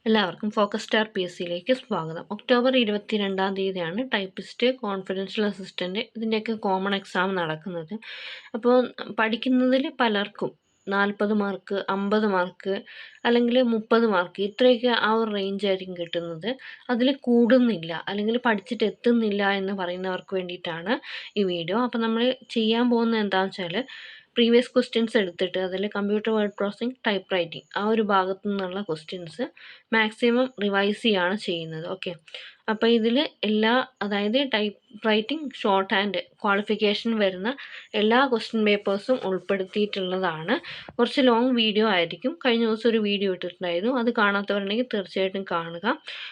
എല്ലാവർക്കും focus star P S സിയിലേക്ക് സ്വാഗതം. ഒക്ടോബർ 22-ാം തീയതിയാണ് ടൈപ്പിസ്റ്റ്, കോൺഫിഡൻഷ്യൽ അസിസ്റ്റൻ്റ് ഇതിൻ്റെയൊക്കെ കോമൺ എക്സാം നടക്കുന്നത്. അപ്പോൾ പഠിക്കുന്നതിൽ പലർക്കും 40 മാർക്ക്, 50 മാർക്ക് അല്ലെങ്കിൽ 30 മാർക്ക് ഇത്രയൊക്കെ ആ ഒരു റേഞ്ച് ആയിരിക്കും കിട്ടുന്നത്. അതിൽ കൂടുന്നില്ല അല്ലെങ്കിൽ പഠിച്ചിട്ട് എത്തുന്നില്ല എന്ന് പറയുന്നവർക്ക് വേണ്ടിയിട്ടാണ് ഈ വീഡിയോ. അപ്പോൾ നമ്മൾ ചെയ്യാൻ പോകുന്നത് എന്താണെന്ന് വെച്ചാൽ പ്രീവിയസ് ക്വസ്റ്റ്യൻസ് എടുത്തിട്ട് അതിൽ computer word processing, type writing ആ ഒരു ഭാഗത്തു നിന്നുള്ള ക്വസ്റ്റ്യൻസ് മാക്സിമം റിവൈസ് ചെയ്യുകയാണ് ചെയ്യുന്നത്. ഓക്കെ, അപ്പോൾ ഇതിൽ അതായത് type writing, short hand qualification വരുന്ന എല്ലാ ക്വസ്റ്റ്യൻ പേപ്പേഴ്സും ഉൾപ്പെടുത്തിയിട്ടുള്ളതാണ്. കുറച്ച് ലോങ് വീഡിയോ ആയിരിക്കും. കഴിഞ്ഞ ദിവസം ഒരു വീഡിയോ ഇട്ടിട്ടുണ്ടായിരുന്നു, അത് കാണാത്തവരുണ്ടെങ്കിൽ തീർച്ചയായിട്ടും കാണുക.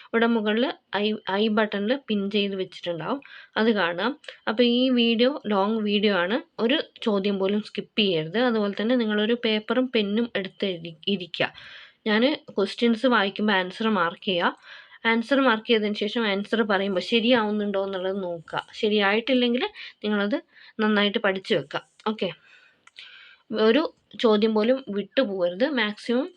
ഇവിടെ മുകളിൽ ഐ ബട്ടണിൽ പിൻ ചെയ്ത് വെച്ചിട്ടുണ്ടാവും, അത് കാണുക. അപ്പോൾ ഈ വീഡിയോ ലോങ് വീഡിയോ ആണ്, ഒരു ചോദ്യം പോലും സ്കിപ്പ് ചെയ്യരുത്. അതുപോലെ തന്നെ നിങ്ങളൊരു പേപ്പറും പെന്നും എടുത്ത് ഇരിക്കുക. ഞാൻ ക്വസ്റ്റ്യൻസ് വായിക്കുമ്പോൾ ആൻസർ മാർക്ക് ചെയ്യുക. ആൻസർ മാർക്ക് ചെയ്തതിന് ശേഷം ആൻസർ പറയുമ്പോൾ ശരിയാവുന്നുണ്ടോ എന്നുള്ളത് നോക്കുക. ശരിയായിട്ടില്ലെങ്കിൽ നിങ്ങളത് നന്നായിട്ട് പഠിച്ചു വെക്കുക. ഓക്കെ, ഒരു ചോദ്യം പോലും വിട്ടു പോകരുത്. മാക്സിമം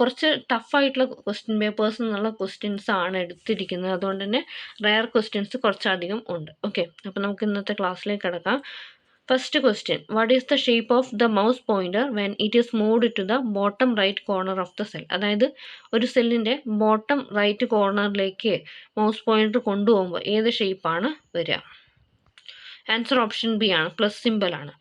കുറച്ച് ടഫായിട്ടുള്ള ക്വസ്റ്റ്യൻ പേപ്പേഴ്സ് എന്നുള്ള ക്വസ്റ്റ്യൻസ് ആണ് എടുത്തിരിക്കുന്നത്. അതുകൊണ്ട് തന്നെ റെയർ ക്വസ്റ്റ്യൻസ് കുറച്ചധികം ഉണ്ട്. ഓക്കെ, അപ്പോൾ നമുക്ക് ഇന്നത്തെ ക്ലാസ്സിലേക്ക് കിടക്കാം. First question, what is the shape of the mouse pointer when it is moved to the bottom right corner of the cell? അതായത് ഒരു സെല്ലിൻ്റെ ബോട്ടം റൈറ്റ് കോർണറിലേക്ക് മൗസ് പോയിന്റർ കൊണ്ടുപോകുമ്പോൾ ഏത് ഷേപ്പാണ് വരിക? ആൻസർ ഓപ്ഷൻ ബി ആണ്, പ്ലസ് സിമ്പിൾ ആണ്.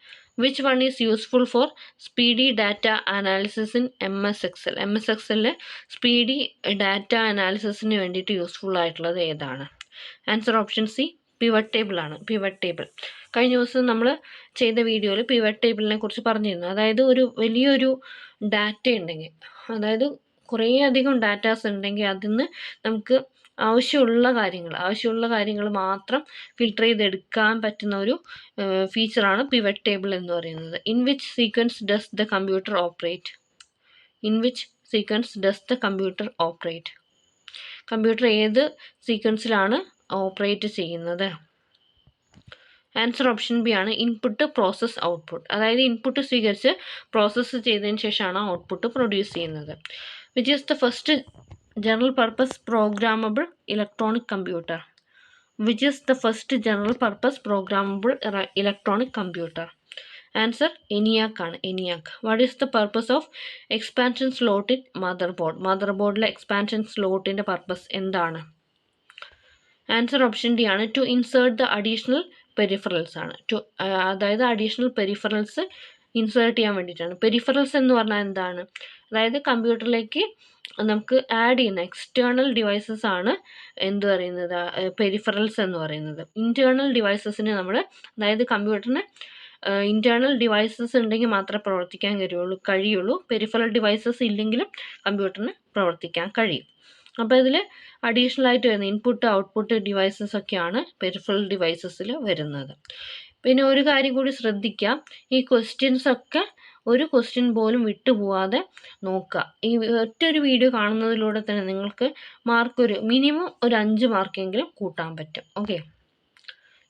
Which one is useful for speedy data analysis in MS Excel? MS Excelലെ സ്പീഡി ഡാറ്റ അനാലിസിസിന് വേണ്ടിയിട്ട് യൂസ്ഫുൾ ആയിട്ടുള്ളത് ഏതാണ്? Answer option C, pivot table ആണ്. പിവറ്റ് ടേബിൾ കഴിഞ്ഞ ദിവസം നമ്മൾ ചെയ്ത വീഡിയോയിൽ പിവറ്റ് ടേബിളിനെ കുറിച്ച് പറഞ്ഞിരുന്നു. അതായത് ഒരു വലിയൊരു ഡാറ്റ ഉണ്ടെങ്കിൽ, അതായത് കുറേ അധികം ഡാറ്റാസ് ഉണ്ടെങ്കിൽ അതിൽ നിന്ന് നമുക്ക് ആവശ്യമുള്ള കാര്യങ്ങൾ മാത്രം ഫിൽട്ടർ ചെയ്തെടുക്കാൻ പറ്റുന്ന ഒരു ഫീച്ചറാണ് പിവറ്റ് ടേബിൾ എന്ന് പറയുന്നത്. In which sequence does the computer operate? In which sequence does the computer operate? Computer ഏത് സീക്വൻസിലാണ് ഓപ്പറേറ്റ് ചെയ്യുന്നത്? ആൻസർ ഓപ്ഷൻ ബി ആണ്, ഇൻപുട്ട് പ്രോസസ് ഔട്ട്പുട്ട്. അതായത് ഇൻപുട്ട് സ്വീകരിച്ച് പ്രോസസ്സ് ചെയ്തതിന് ശേഷമാണ് ഔട്ട്പുട്ട് പ്രൊഡ്യൂസ് ചെയ്യുന്നത്. Which is the first general purpose programmable electronic computer? Which is the first general purpose programmable electronic computer? Answer ENIAC ആണ്, ENIAC. What is the purpose of expansion slot in mother board? Mother ബോർഡിലെ expansion സ്ലോട്ടിൻ്റെ purpose എന്താണ്? Answer option D ആണ്, to insert the additional peripherals ആണ്. അതായത് additional peripherals insert ചെയ്യാൻ വേണ്ടിയിട്ടാണ്. Peripherals എന്ന് പറഞ്ഞാൽ എന്താണ്? അതായത് കമ്പ്യൂട്ടറിലേക്ക് നമുക്ക് ആഡ് ചെയ്യുന്ന എക്സ്റ്റേണൽ ഡിവൈസസ് ആണ് എന്ത് പറയുന്നത്, പെരിഫറൽസ് എന്ന് പറയുന്നത്. ഇൻറ്റേർണൽ ഡിവൈസസിന് നമ്മൾ, അതായത് കമ്പ്യൂട്ടറിന് ഇൻറ്റേർണൽ ഡിവൈസസ് ഉണ്ടെങ്കിൽ മാത്രമേ പ്രവർത്തിക്കാൻ കഴിയുള്ളൂ. പെരിഫറൽ ഡിവൈസസ് ഇല്ലെങ്കിലും കമ്പ്യൂട്ടറിന് പ്രവർത്തിക്കാൻ കഴിയും. അപ്പോൾ ഇതിൽ അഡീഷണൽ ആയിട്ട് വരുന്ന ഇൻപുട്ട് ഔട്ട്പുട്ട് ഡിവൈസസ് ഒക്കെയാണ് പെരിഫറൽ ഡിവൈസസിൽ വരുന്നത്. പിന്നെ ഒരു കാര്യം കൂടി ശ്രദ്ധിക്കുക, ഈ ക്വസ്റ്റ്യൻസ് ഒക്കെ ഒരു ക്വസ്റ്റ്യൻ പോലും വിട്ടുപോകാതെ നോക്കുക. ഈ ഒറ്റൊരു വീഡിയോ കാണുന്നതിലൂടെ തന്നെ നിങ്ങൾക്ക് മിനിമം ഒരു 5 മാർക്കെങ്കിലും കൂട്ടാൻ പറ്റും. Okay,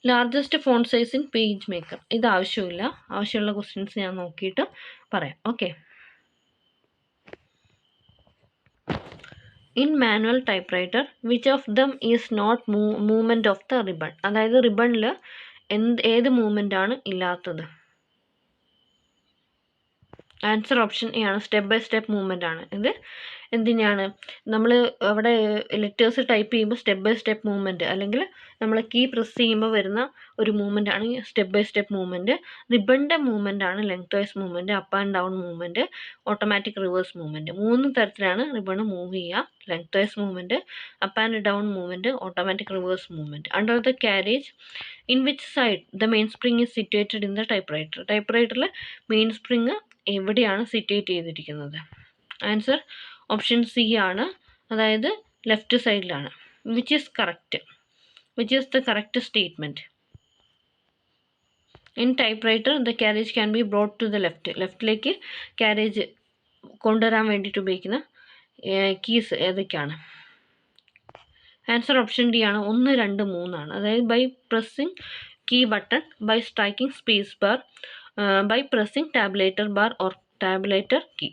largest font size in PageMaker, ഇത് ആവശ്യമുള്ള ക്വസ്റ്റ്യൻസ് ഞാൻ നോക്കിയിട്ട് പറയാം. Okay, in manual typewriter which of them is not movement of the ribbon? അതായത് റിബണിൽ ഏത് മൂവ്മെൻ്റ് ആണ് ഇല്ലാത്തത്? ആൻസർ ഓപ്ഷൻ എ ആണ്, സ്റ്റെപ്പ് ബൈ സ്റ്റെപ്പ് മൂവ്മെൻ്റ് ആണ്. ഇത് എന്തിനാണ്? നമ്മൾ അവിടെ ലെറ്റേഴ്സ് ടൈപ്പ് ചെയ്യുമ്പോൾ സ്റ്റെപ്പ് ബൈ സ്റ്റെപ്പ് മൂവ്മെൻറ്റ്, അല്ലെങ്കിൽ നമ്മൾ കീ പ്രസ് ചെയ്യുമ്പോൾ വരുന്ന ഒരു മൂവ്മെൻ്റ് ആണ് step by step movement. റിബണിൻ്റെ movement ആണ് length wise movement, up and down movement, automatic reverse movement. 3 തരത്തിലാണ് റിബൺ മൂവ് ചെയ്യുക. Length wise movement, up and down movement, automatic reverse movement. Under the carriage in which side the main spring is situated in the typewriter? ടൈപ്പ് റൈറ്ററിൽ main spring എവിടെയാണ് situate ചെയ്തിരിക്കുന്നത്? Answer option C ആണ്, അതായത് left സൈഡിലാണ്. Which is correct? Which is the correct statement? In typewriter the carriage can be brought to the ലെഫ്റ്റിലേക്ക് carriage കൊണ്ടുവരാൻ വേണ്ടിയിട്ട് ഉപയോഗിക്കുന്ന കീസ് ഏതൊക്കെയാണ്? ആൻസർ ഓപ്ഷൻ ഡി ആണ്, 1, 2, 3 ആണ്. അതായത് by pressing key button, by striking space bar, by pressing tabulator bar or tabulator key.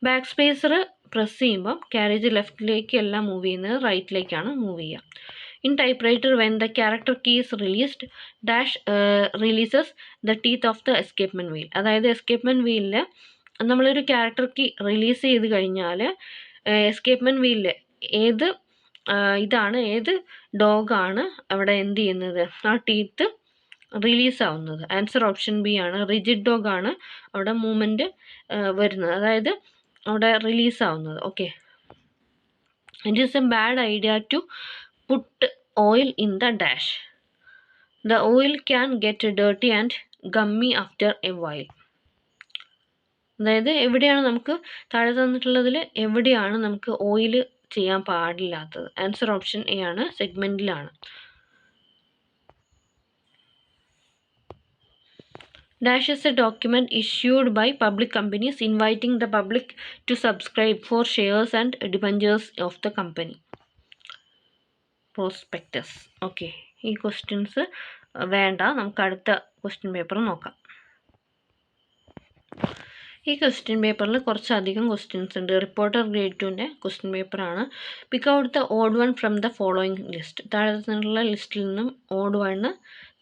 Back spacer press ചെയ്യുമ്പം carriage ലെഫ്റ്റിലേക്ക് എല്ലാം മൂവ് ചെയ്യുന്നത് റൈറ്റിലേക്കാണ് മൂവ് ചെയ്യുക. In typewriter when the character key is released dash releases the teeth of the escapement wheel. അതായത് escapement വീലിൽ നമ്മളൊരു character key release ചെയ്ത് കഴിഞ്ഞാൽ എസ്കേപ്മെൻറ്റ് വീലിൽ ഏത് ഏത് ഡോഗാണ് അവിടെ എന്ത് ചെയ്യുന്നത്, ആ ടീത്ത് റിലീസ് ആവുന്നത്. ആൻസർ ഓപ്ഷൻ ബി ആണ്. റിജിഡ് ഡോഗ് ആണ് അവിടെ മൂവ്മെൻറ്റ് വരുന്നത്, അതായത് അവിടെ റിലീസ് ആവുന്നത്. Okay, it is a bad idea to put oil in the dash. The oil can get dirty and gummy after a while. അതായത് എവിടെയാണ് നമുക്ക് താഴെ തന്നിട്ടുള്ളതിൽ എവിടെയാണ് നമുക്ക് ഓയിൽ ചെയ്യാൻ പാടില്ലാത്തത്? ആൻസർ ഓപ്ഷൻ എ ആണ്, സെഗ്മെൻറ്റിലാണ്. Dash is a document issued by public companies inviting the public to subscribe for shares and debentures of the company. Prospectus. Okay, ഈ ക്വസ്റ്റ്യൻസ് വേണ്ട, നമുക്ക് അടുത്ത ക്വസ്റ്റ്യൻ പേപ്പർ നോക്കാം. ഈ ക്വസ്റ്റ്യൻ പേപ്പറിൽ കുറച്ചധികം ക്വസ്റ്റ്യൻസ് ഉണ്ട്. റിപ്പോർട്ടർ ഗ്രേഡ് 2ൻ്റെ ക്വസ്റ്റ്യൻ പേപ്പറാണ്. പിക്ക് out the odd one from the following list. താഴെ നിന്നുള്ള ലിസ്റ്റിൽ നിന്നും ഓഡ് വണ്ണ്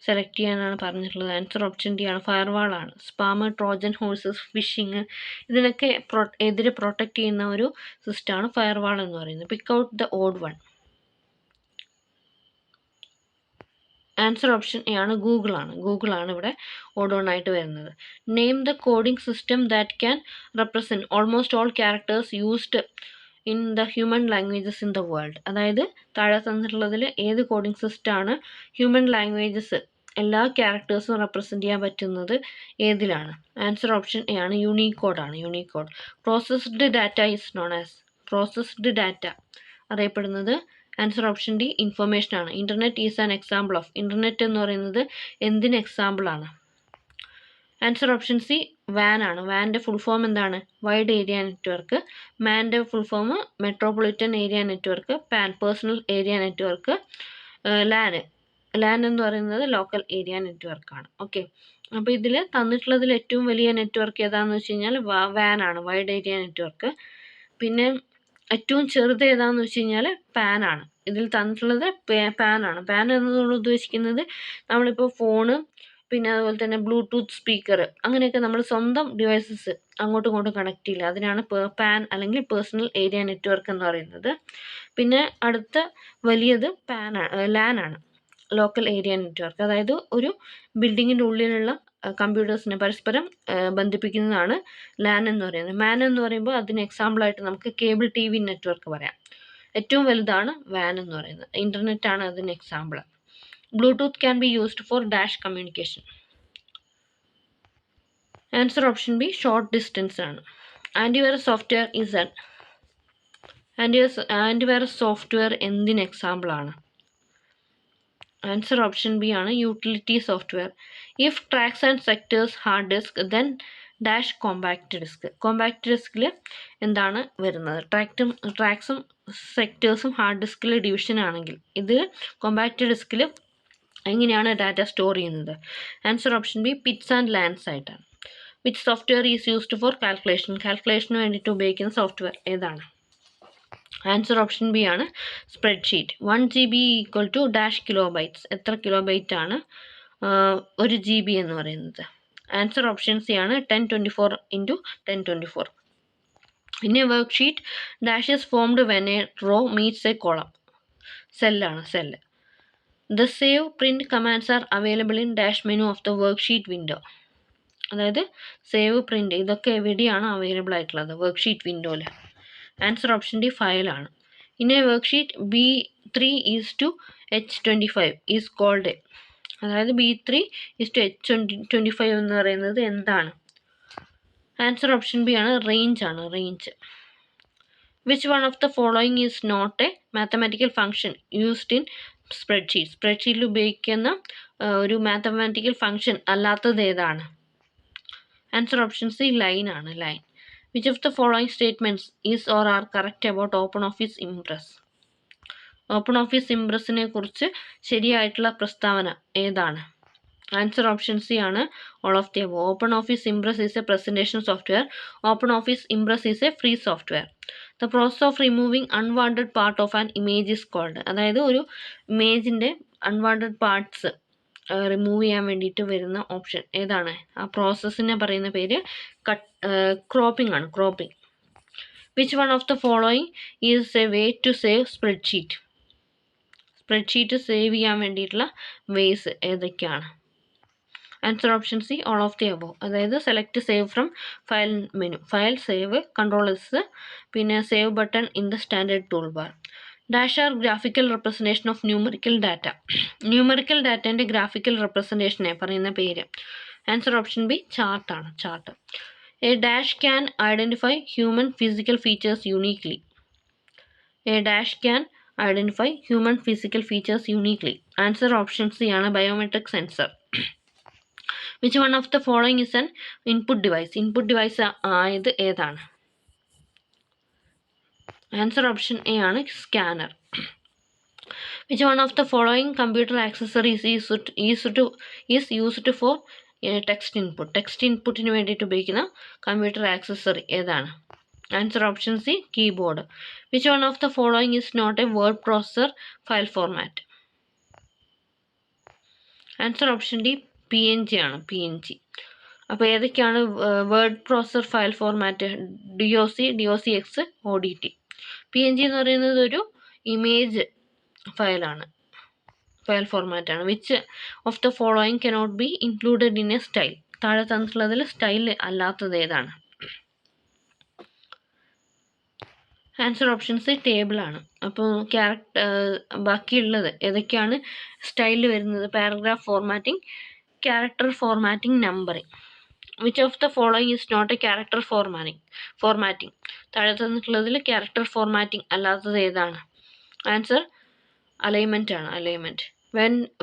സെലക്ട് ചെയ്യാനാണ് പറഞ്ഞിട്ടുള്ളത്. ആൻസർ ഓപ്ഷൻ ഡി ആണ്, ഫയർവാളാണ്. സ്പാമ്, ട്രോജൻ ഹോഴ്സസ്, ഫിഷിങ്, ഇതിനൊക്കെ എതിരെ പ്രൊട്ടക്റ്റ് ചെയ്യുന്ന ഒരു സിസ്റ്റമാണ് ഫയർവാൾ എന്ന് പറയുന്നത്. പിക്ക് out the odd one. Answer option A ആണ്, ഗൂഗിളാണ് ഇവിടെ ഓഡ് വൺ ആയിട്ട് വരുന്നത്. Name the coding system that can represent almost all characters used in the human languages in the world. അതായത് താഴെ തന്നിട്ടുള്ളതിൽ ഏത് കോഡിംഗ് സിസ്റ്റമാണ് ഹ്യൂമൻ ലാംഗ്വേജസ് എല്ലാ ക്യാരക്ടേഴ്സും റെപ്രസെൻറ്റ് ചെയ്യാൻ പറ്റുന്നത് ഏതിലാണ്? ആൻസർ ഓപ്ഷൻ എ ആണ്, യൂണിക്കോഡാണ്. Unicode. Processed data is known as. Processed data അറിയപ്പെടുന്നത് ആൻസർ ഓപ്ഷൻ ഡി, ഇൻഫർമേഷൻ ആണ്. Internet is an example of. Internet എന്ന് പറയുന്നത് എന്തിന് എക്സാമ്പിളാണ്? ആൻസർ ഓപ്ഷൻ സി, വാൻ ആണ്. വാൻ്റെ ഫുൾ ഫോം എന്താണ്? Wide area network. മാൻ്റെ full form metropolitan area network. PAN, personal area network. LAN എന്ന് പറയുന്നത് ലോക്കൽ ഏരിയ നെറ്റ്വർക്കാണ്. ഓക്കെ, അപ്പോൾ ഇതിൽ തന്നിട്ടുള്ളതിൽ ഏറ്റവും വലിയ നെറ്റ്വർക്ക് ഏതാണെന്ന് വെച്ച് കഴിഞ്ഞാൽ വാൻ ആണ്, വൈഡ് ഏരിയ നെറ്റ്വർക്ക്. പിന്നെ ഏറ്റവും ചെറുത് ഏതാണെന്ന് വെച്ച് കഴിഞ്ഞാൽ പാൻ ആണ്. ഇതിൽ തന്നിട്ടുള്ളത് പാൻ ആണ്. പാൻ എന്നതുകൊണ്ട് ഉദ്ദേശിക്കുന്നത് നമ്മളിപ്പോൾ ഫോണ്, പിന്നെ അതുപോലെ തന്നെ ബ്ലൂടൂത്ത് സ്പീക്കർ, അങ്ങനെയൊക്കെ നമ്മൾ സ്വന്തം ഡിവൈസസ് അങ്ങോട്ടും ഇങ്ങോട്ടും കണക്ട് ചെയ്യില്ല, അതിനാണ് പാൻ അല്ലെങ്കിൽ പേഴ്സണൽ ഏരിയ നെറ്റ്വർക്ക് എന്ന് പറയുന്നത്. പിന്നെ അടുത്ത വലിയത് ലാൻ ആണ്, ലോക്കൽ ഏരിയ നെറ്റ്വർക്ക്. അതായത് ഒരു ബിൽഡിങ്ങിൻ്റെ ഉള്ളിലുള്ള കമ്പ്യൂട്ടേഴ്സിനെ പരസ്പരം ബന്ധിപ്പിക്കുന്നതാണ് ലാൻ എന്ന് പറയുന്നത്. മാൻ എന്ന് പറയുമ്പോൾ അതിന് എക്സാമ്പിളായിട്ട് നമുക്ക് കേബിൾ TV നെറ്റ്വർക്ക് പറയാം. ഏറ്റവും വലുതാണ് വാൻ എന്ന് പറയുന്നത്. ഇൻ്റർനെറ്റ് ആണ് അതിന് example. Bluetooth can be used for dash communication. Answer option B, short distance ആണ്. Antivirus software is an. Antivirus software എന്തിന് എക്സാമ്പിളാണ്? ആൻസർ ഓപ്ഷൻ ബി ആണ്, utility software. If tracks and sectors hard disk then dash compact disk. Compact ഡിസ്കിൽ എന്താണ് വരുന്നത്? ട്രാക്സും സെക്ടേഴ്സും hard ഡിസ്കിൽ division ആണെങ്കിൽ ഇത് കോമ്പാക്റ്റ് ഡിസ്കിൽ എങ്ങനെയാണ് ഡാറ്റ സ്റ്റോർ ചെയ്യുന്നത്? Answer option B, pits and lands ആയിട്ടാണ്. Which software is used for calculation. കാൽക്കുലേഷന് വേണ്ടിയിട്ട് ഉപയോഗിക്കുന്ന സോഫ്റ്റ്വെയർ ഏതാണ്? ആൻസർ ഓപ്ഷൻ ബി ആണ്, spreadsheet. 1 GB equal to dash kilobytes. എത്ര കിലോബൈറ്റ് ആണ് 1 GB എന്ന് പറയുന്നത്? ആൻസർ ഓപ്ഷൻ സി ആണ്, 1024 × 1024. In a worksheet dash is formed when a row meets a column. സെല്ലാണ്, cell. The save print commands are available in dash menu of the worksheet window. അതായത് save, print ഇതൊക്കെ എവിടെയാണ് available ആയിട്ടുള്ളത്? Worksheet വിൻഡോയിൽ. Answer option D, ഫയലാണ്. In a worksheet B3:H25 is called. അതായത് B3:H25 എന്ന് പറയുന്നത് എന്താണ്? ആൻസർ ഓപ്ഷൻ ബി ആണ്, റേഞ്ച് ആണ്, range. Which one of the following is not a mathematical function used in spreadsheet. സ്പ്രെഡ്ഷീറ്റിൽ ഉപയോഗിക്കുന്ന ഒരു മാത്തമാറ്റിക്കൽ ഫംഗ്ഷൻ അല്ലാത്തത് ഏതാണ്? ആൻസർ ഓപ്ഷൻ സി, ലൈൻ ആണ്, line. Which of the following statements is or are correct about OpenOffice Impress? OpenOffice Impressനെ കുറിച്ച് ശരിയായിട്ടുള്ള പ്രസ്താവന ഏതാണ്? ആൻസർ ഓപ്ഷൻ സി ആണ്, all of the above. OpenOffice Impress is a presentation software. OpenOffice Impress is a free software. The process of removing unwanted part of an image is called. അതായത് ഒരു ഇമേജിൻ്റെ unwanted parts remove ചെയ്യാൻ വേണ്ടിയിട്ട് വരുന്ന option ഏതാണ്? ആ പ്രോസസ്സിനെ പറയുന്ന പേര് cropping ആണ്. Cropping. Which one of the following is a way to save spreadsheet? Spreadsheet save ചെയ്യാൻ വേണ്ടിയിട്ടുള്ള വേസ് ഏതൊക്കെയാണ്? Answer option C, all of the above. അതായത് select save from file menu, file save, control S, പിന്നെ save button in the standard toolbar. Dash are graphical representation of numerical data. Numerical ഡാറ്റേൻ്റെ graphical റെപ്രസെൻറ്റേഷനെ പറയുന്ന പേര്. Answer option B, ചാർട്ടാണ്. Chart. A dash can identify human physical features uniquely. A dash can identify human physical features uniquely. Answer option C ആണ്, biometric sensor. Which one of the following is an input device? Input device ആയത് ഏതാണ്? Answer option A ആണ്, scanner. Which one of the following computer accessories is used for text input? Text ഇൻപുട്ടിന് വേണ്ടിയിട്ട് ഉപയോഗിക്കുന്ന computer accessory ഏതാണ്? Answer option C, keyboard. Which one of the following is not a word processor file format? Answer option D, PNG ആണ്. PNG. അപ്പോൾ ഏതൊക്കെയാണ് word processor file format? DOC, DOCX, ODT. PNG എന്ന് പറയുന്നത് ഒരു image ഫയലാണ്, file ഫോർമാറ്റാണ്. Which of the following cannot be included in a style? താഴെ തന്നിട്ടുള്ളതിൽ സ്റ്റൈൽ അല്ലാത്തത് ഏതാണ്? ആൻസർ ഓപ്ഷൻ സി, ടേബിളാണ്. അപ്പോൾ ബാക്കിയുള്ളത് ഏതൊക്കെയാണ് സ്റ്റൈലിൽ വരുന്നത്? Paragraph formatting, character formatting, numbering. Which of the following is not a character formatting? താഴെ തന്നിട്ടുള്ളതിൽ ക്യാരക്ടർ ഫോർമാറ്റിംഗ് അല്ലാത്തത് ഏതാണ്? ആൻസർ അലൈൻമെൻറ്റ് ആണ്. Alignment.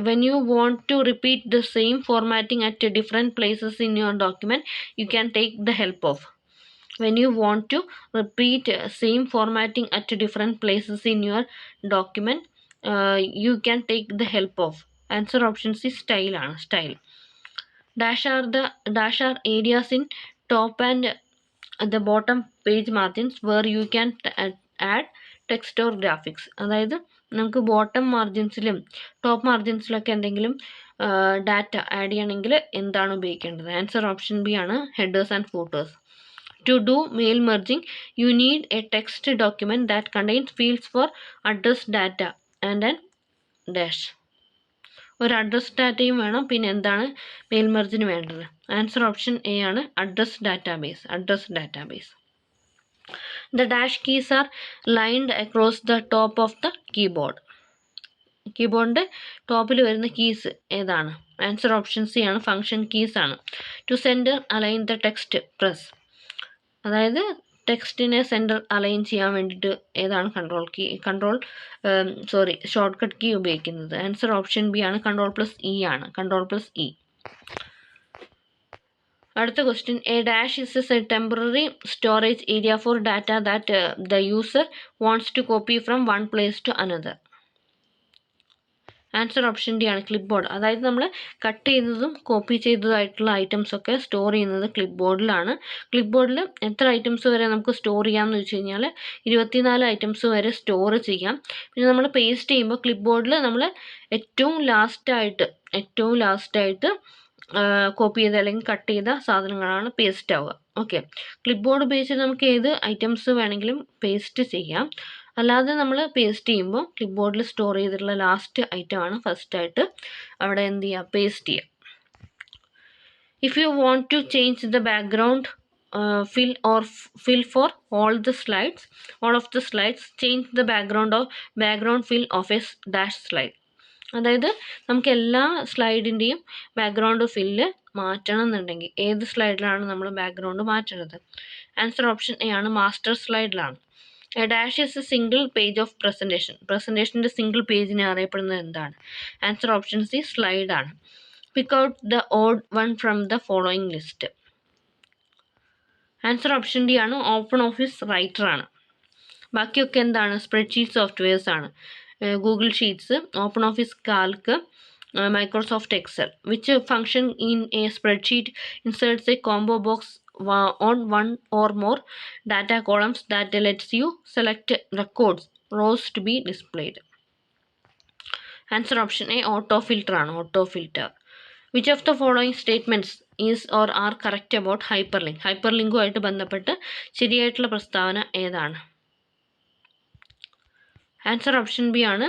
When you want to repeat the same formatting at different places in your document, you can take the help of. When you want to repeat same formatting at different places in your document, you can take the help of. Answer option C, style ആണ്. Style. Dash are areas in top and the bottom page margins where you can add text or graphics. അതായത് നമുക്ക് bottom മാർജിൻസിലും top മാർജിൻസിലൊക്കെ എന്തെങ്കിലും data add ചെയ്യണമെങ്കിൽ എന്താണ് ഉപയോഗിക്കേണ്ടത്? Answer option B ആണ്, headers and footers. To do mail merging, you need a text document that contains fields for address data and an dash. ഒരു address ഡാറ്റയും വേണം, പിന്നെ എന്താണ് മെയിൽ മെർജിന് വേണ്ടത്? ആൻസർ ഓപ്ഷൻ എ ആണ്, address database. Address database. The dash keys are lined across the top of the keyboard. കീബോർഡിൻ്റെ ടോപ്പിൽ വരുന്ന കീസ് ഏതാണ്? ആൻസർ ഓപ്ഷൻ സി ആണ്, ഫങ്ഷൻ കീസ് ആണ്. To centre align the text press. അതായത് ടെക്സ്റ്റിനെ സെൻറ്റർ അലൈൻ ചെയ്യാൻ വേണ്ടിയിട്ട് ഏതാണ് ഷോർട്ട് കട്ട് കീ ഉപയോഗിക്കുന്നത്? ആൻസർ ഓപ്ഷൻ ബി ആണ്, Ctrl+E ആണ്. Ctrl+E. അടുത്ത question. A dash is a temporary storage area for data that the user wants to copy from one place to another. Answer option D ആണ്, clipboard. അതായത് നമ്മൾ cut ചെയ്തതും copy ചെയ്തതായിട്ടുള്ള items ഒക്കെ store ചെയ്യുന്നത് clip ബോർഡിലാണ്. Clip ബോർഡിൽ എത്ര items വരെ നമുക്ക് സ്റ്റോർ ചെയ്യാമെന്ന് വെച്ച് കഴിഞ്ഞാൽ 24 ഐറ്റംസ് വരെ സ്റ്റോർ ചെയ്യാം. പിന്നെ നമ്മൾ പേസ്റ്റ് ചെയ്യുമ്പോൾ ക്ലിപ്പ് ബോർഡിൽ നമ്മൾ ഏറ്റവും ലാസ്റ്റായിട്ട് കോപ്പി ചെയ്ത അല്ലെങ്കിൽ കട്ട് ചെയ്ത സാധനങ്ങളാണ് പേസ്റ്റ് ആവുക. ഓക്കെ, ക്ലിപ്പ് ബോർഡ് ഉപയോഗിച്ച് നമുക്ക് ഏത് ഐറ്റംസ് വേണമെങ്കിലും പേസ്റ്റ് ചെയ്യാം. അല്ലാതെ നമ്മൾ പേസ്റ്റ് ചെയ്യുമ്പോൾ ക്ലിപ്പ് ബോർഡിൽ സ്റ്റോർ ചെയ്തിട്ടുള്ള ലാസ്റ്റ് ഐറ്റമാണ് ഫസ്റ്റായിട്ട് അവിടെ എന്ത് ചെയ്യുക, പേസ്റ്റ് ചെയ്യുക. If you want to change the background fill for all of the slides, change the background fill of a dash slide. അതായത് നമുക്ക് എല്ലാ സ്ലൈഡിൻ്റെയും ബാക്ക്ഗ്രൗണ്ട് ഫില്ല് മാറ്റണം എന്നുണ്ടെങ്കിൽ ഏത് സ്ലൈഡിലാണ് നമ്മൾ ബാക്ക്ഗ്രൗണ്ട് മാറ്റുന്നത്? ആൻസർ ഓപ്ഷൻ എ ആണ്, മാസ്റ്റർ സ്ലൈഡിലാണ്. A dash is a single page of പ്രസൻറ്റേഷൻ്റെ സിംഗിൾ പേജിനെ അറിയപ്പെടുന്നത് എന്താണ്? ആൻസർ ഓപ്ഷൻ സി, സ്ലൈഡാണ്. Pick out the odd one from the following list. Answer option D ആണ്, ഓപ്പൺ ഓഫീസ് റൈറ്റർ ആണ്. ബാക്കിയൊക്കെ എന്താണ്? സ്പ്രെഡ്ഷീറ്റ് സോഫ്റ്റ്വെയർസ് ആണ്. Google Sheets, Open Office Calc, Microsoft Excel. Which function in a spreadsheet inserts a combo box on one or more data columns that lets you select records rows to be displayed. Answer option A autofilter ആണ് autofilter. Which of the following statements is or are correct about hyperlink? ഹൈപ്പർലിങ്കുമായിട്ട് ബന്ധപ്പെട്ട് ശരിയായിട്ടുള്ള പ്രസ്താവന ഏതാണ്? Answer option B ആണ്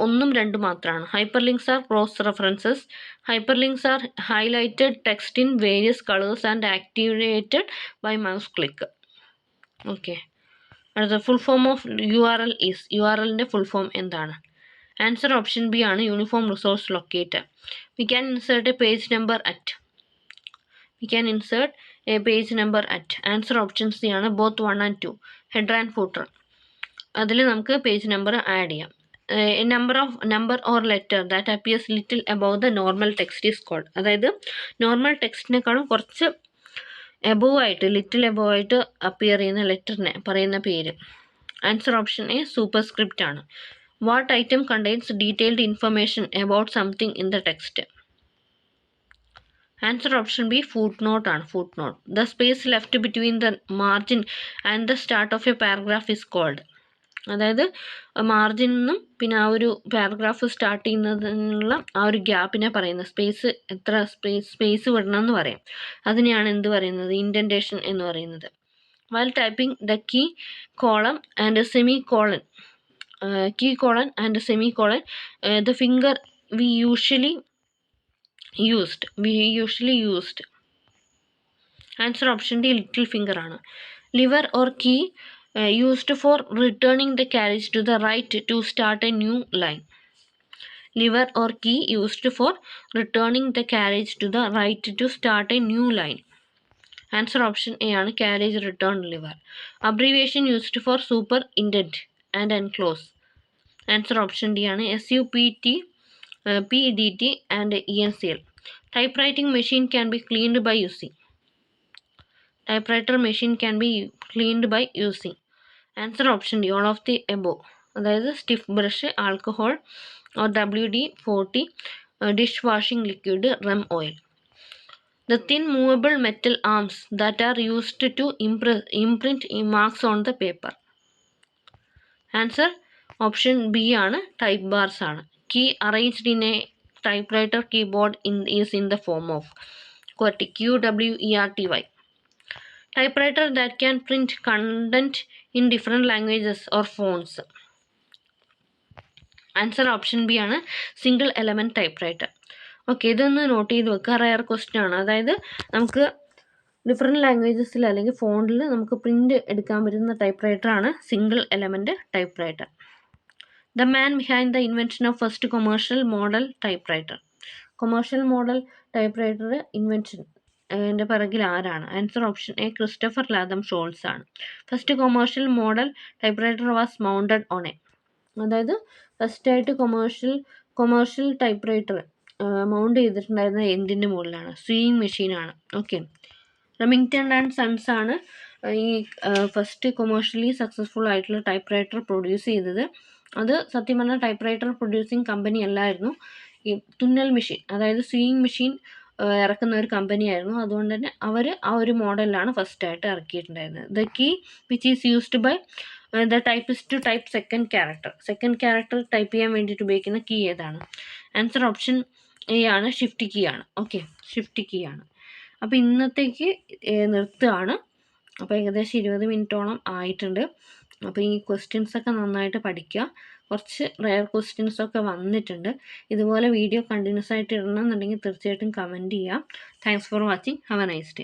ഒന്നും രണ്ടും മാത്രമാണ്. Hyperlinks are cross references. Hyperlinks are highlighted text in various colours and activated by mouse click. Okay, അടുത്ത full form of URL is. URLൻ്റെ ഫുൾ ഫോം എന്താണ്? ആൻസർ ഓപ്ഷൻ ബി ആണ് uniform resource locator. We can insert a page number at. Answer option C ആണ് both 1 and 2. Header and footer, അതിൽ നമുക്ക് page number add ചെയ്യാം. Number or letter that appears little above the normal text is called. അതായത് normal ടെക്സ്റ്റിനേക്കാളും കുറച്ച് little above ആയിട്ട് appear ചെയ്യുന്ന ലെറ്ററിനെ പറയുന്ന പേര്. ആൻസർ ഓപ്ഷൻ എ സൂപ്പർസ്ക്രിപ്റ്റ് ആണ്. What item contains detailed information about something in the text? Answer option B footnote ആണ്. Footnote. The space left between the margin and the start of a paragraph is called. അതായത് margin നിന്നും പിന്നെ ആ ഒരു paragraph start ചെയ്യുന്നതിനുള്ള ആ ഒരു ഗ്യാപ്പിനെ പറയുന്നത് സ്പേസ്, എത്ര സ്പേസ് വിടണം എന്ന് പറയും. അതിനെയാണ് എന്ത് പറയുന്നത്? ഇൻഡൻറ്റേഷൻ എന്ന് പറയുന്നത്. While typing the key colon and semicolon the finger we usually used. Answer option D little finger ആണ്. Lever or key used for returning the carriage to the right to start a new line. Lever or key used for returning the carriage to the right to start a new line. Answer option A ആണ് carriage return lever. Abbreviation used for super, indent and enclose. Answer option D ആണ് SUPT, PDT and ENCL. Typewriting machine can be cleaned by using. Typewriter machine can be cleaned by using. Answer option D all of the above. അതായത് stiff brush, alcohol or WD-40, dish washing liquid, rum oil. The thin movable metal arms that are used to imprint marks on the paper. Answer option B ആണ് type bars ആണ്. Key arranged in a typewriter keyboard is in the form of QWERTY, QWERTY. Typewriter that can print content in different languages or fonts. Answer option B ആണ് single element typewriter. Okay, ഇതൊന്ന് not ചെയ്ത് വെക്കുക. Rare question ആണ്. അതായത് നമുക്ക് different ലാംഗ്വേജസിൽ അല്ലെങ്കിൽ ഫോണ്ടിൽ നമുക്ക് print എടുക്കാൻ പറ്റുന്ന ടൈപ്പ്റൈറ്ററാണ് single element typewriter. The man behind the invention of first commercial model typewriter. Commercial model typewriter invention ൻ്റെ പിറകിൽ ആരാണ്? Answer option A Christopher Latham Sholes ആണ്. First commercial model typewriter was mounted on a. അതായത് ഫസ്റ്റായിട്ട് commercial typewriter mount ചെയ്തിട്ടുണ്ടായിരുന്ന എന്തിൻ്റെ മുകളിലാണ്? Swing മെഷീനാണ്. Okay, Remington and sons ആണ് ഈ ഫസ്റ്റ് കൊമേഴ്ഷ്യലി സക്സസ്ഫുൾ ആയിട്ടുള്ള ടൈപ്പ്റൈറ്റർ പ്രൊഡ്യൂസ് ചെയ്തത്. അത് സത്യം പറഞ്ഞാൽ ടൈപ്പ്റൈറ്റർ പ്രൊഡ്യൂസിങ് കമ്പനി അല്ലായിരുന്നു. ഈ തുന്നൽ മെഷീൻ, അതായത് സ്വിങ് മെഷീൻ ഇറക്കുന്ന ഒരു കമ്പനിയായിരുന്നു. അതുകൊണ്ട് തന്നെ അവർ ആ ഒരു മോഡലിലാണ് ഫസ്റ്റായിട്ട് ഇറക്കിയിട്ടുണ്ടായിരുന്നത്. The key which is used by the typist to type second character type ചെയ്യാൻ വേണ്ടിയിട്ട് ഉപയോഗിക്കുന്ന കീ ഏതാണ്? ആൻസർ ഓപ്ഷൻ എ ആണ് ഷിഫ്റ്റ് കീ ആണ്. ഓക്കെ, ഷിഫ്റ്റ് കീ ആണ്. അപ്പോൾ ഇന്നത്തേക്ക് നിർത്തുകയാണ്. അപ്പോൾ ഏകദേശം 20 മിനിറ്റോളം ആയിട്ടുണ്ട്. അപ്പോൾ ഈ ക്വസ്റ്റ്യൻസൊക്കെ നന്നായിട്ട് പഠിക്കുക. കുറച്ച് റെയർ ക്വസ്റ്റ്യൻസൊക്കെ വന്നിട്ടുണ്ട്. ഇതുപോലെ വീഡിയോ കണ്ടിന്യൂസ് ആയിട്ട് ഇടണമെന്നുണ്ടെങ്കിൽ തീർച്ചയായിട്ടും കമൻറ്റ് ചെയ്യുക. Thanks for watching. Have A nice day.